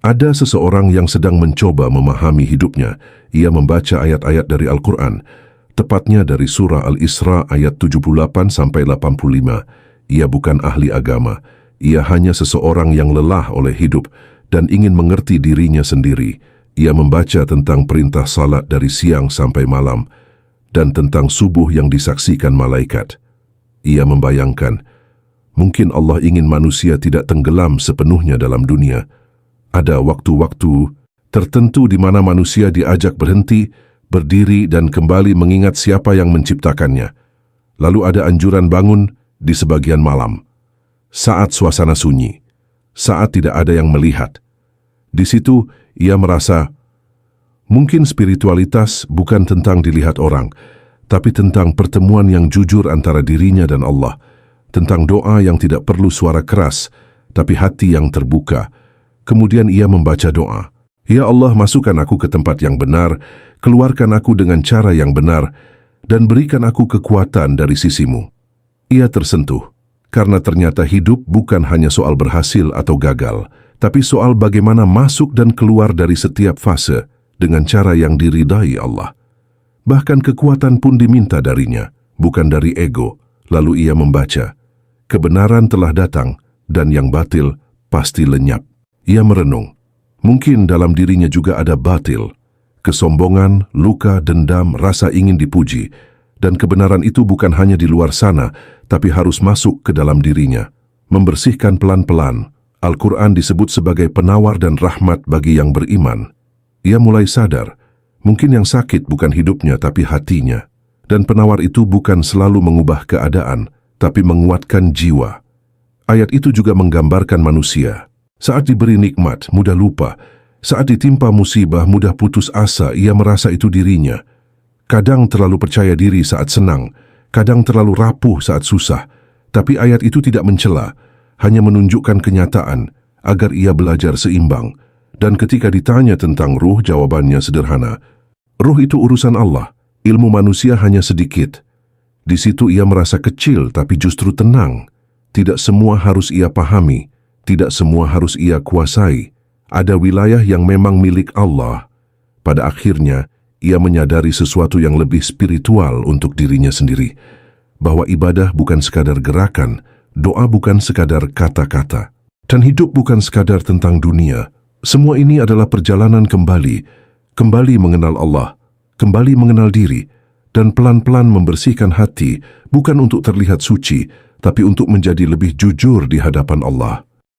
Ada seseorang yang sedang mencoba memahami hidupnya. Ia membaca ayat-ayat dari Al-Quran, tepatnya dari surah Al-Isra ayat 78-85. Ia bukan ahli agama. Ia hanya seseorang yang lelah oleh hidup dan ingin mengerti dirinya sendiri. Ia membaca tentang perintah salat dari siang sampai malam dan tentang subuh yang disaksikan malaikat. Ia membayangkan, mungkin Allah ingin manusia tidak tenggelam sepenuhnya dalam dunia. Ada waktu-waktu tertentu di mana manusia diajak berhenti, berdiri dan kembali mengingat siapa yang menciptakannya. Lalu ada anjuran bangun di sebagian malam, saat suasana sunyi, saat tidak ada yang melihat. Di situ ia merasa, mungkin spiritualitas bukan tentang dilihat orang, tapi tentang pertemuan yang jujur antara dirinya dan Allah, tentang doa yang tidak perlu suara keras, tapi hati yang terbuka. Kemudian ia membaca doa, "Ya Allah, masukkan aku ke tempat yang benar, keluarkan aku dengan cara yang benar, dan berikan aku kekuatan dari sisimu." Ia tersentuh, karena ternyata hidup bukan hanya soal berhasil atau gagal, tapi soal bagaimana masuk dan keluar dari setiap fase dengan cara yang diridai Allah. Bahkan kekuatan pun diminta darinya, bukan dari ego. Lalu ia membaca, "Kebenaran telah datang, dan yang batil pasti lenyap." Ia merenung, mungkin dalam dirinya juga ada batil, kesombongan, luka, dendam, rasa ingin dipuji, dan kebenaran itu bukan hanya di luar sana, tapi harus masuk ke dalam dirinya, membersihkan pelan-pelan. Al-Quran disebut sebagai penawar dan rahmat bagi yang beriman. Ia mulai sadar, mungkin yang sakit bukan hidupnya tapi hatinya, dan penawar itu bukan selalu mengubah keadaan, tapi menguatkan jiwa. Ayat itu juga menggambarkan manusia. Saat diberi nikmat, mudah lupa. Saat ditimpa musibah, mudah putus asa, ia merasa itu dirinya. Kadang terlalu percaya diri saat senang, kadang terlalu rapuh saat susah. Tapi ayat itu tidak mencela, hanya menunjukkan kenyataan agar ia belajar seimbang. Dan ketika ditanya tentang ruh, jawabannya sederhana. Ruh itu urusan Allah, ilmu manusia hanya sedikit. Di situ ia merasa kecil tapi justru tenang. Tidak semua harus ia pahami, tidak semua harus ia kuasai. Ada wilayah yang memang milik Allah. Pada akhirnya, ia menyadari sesuatu yang lebih spiritual untuk dirinya sendiri. Bahwa ibadah bukan sekadar gerakan, doa bukan sekadar kata-kata, dan hidup bukan sekadar tentang dunia. Semua ini adalah perjalanan kembali mengenal Allah, kembali mengenal diri, dan pelan-pelan membersihkan hati, bukan untuk terlihat suci, tapi untuk menjadi lebih jujur di hadapan Allah.